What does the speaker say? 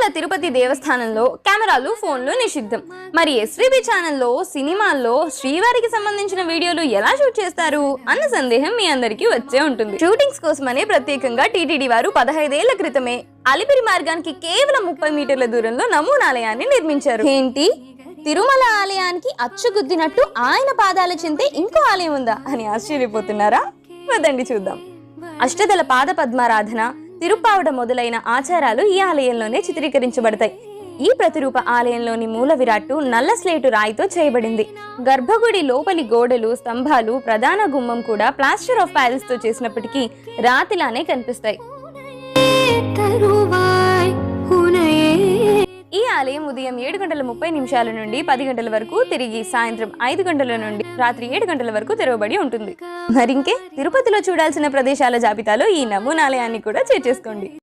తిరుమల తిరుపతి దేవస్థానంలో కెమెరాలు, ఫోన్లు నిషిద్ధం. మరి ఎస్వీబీ ఛానల్లో, సినిమాల్లో శ్రీవారికి సంబంధించిన వీడియోలు ఎలా షూట్ చేస్తారు అన్న సందేహం మీ అందరికీ వచ్చే ఉంటుంది. షూటింగ్స్ కోసమనే ప్రత్యేకంగా టీటీడీ వారు 15 ఏళ్ల క్రితమే అలిపిరి మార్గానికి కేవలం 30 మీటర్ల దూరంలో నమూనాలయాన్ని నిర్మించారు. ఏంటి, తిరుమల ఆలయానికి అచ్చుగుద్దినట్టు ఆయన పాదాల చింతే ఇంకో ఆలయం ఉందా అని ఆశ్చర్యపోతున్నారా? వదండి చూద్దాం. అష్టదళ పాద పద్మారాధన, తిరుప్పావడ మొదలైన ఆచారాలు ఈ ఆలయంలోనే చిత్రీకరించబడతాయి. ఈ ప్రతిరూప ఆలయంలోని మూల విరాట్టు నల్ల స్లేటు రాయితో చేయబడింది. గర్భగుడి లోపలి గోడలు, స్తంభాలు, ప్రధాన గుమ్మం కూడా ప్లాస్టర్ ఆఫ్ ప్యారిస్ తో చేసినప్పటికీ రాతిలానే కనిపిస్తాయి. ఈ ఆలయం ఉదయం 7:30 నుండి 10 గంటల వరకు, తిరిగి సాయంత్రం 5 గంటల నుండి రాత్రి 7 గంటల వరకు తెరవబడి ఉంటుంది. మరింకే తిరుపతిలో చూడాల్సిన ప్రదేశాల జాబితాలో ఈ నమూనాలయాన్ని కూడా చేర్చేసుకోండి.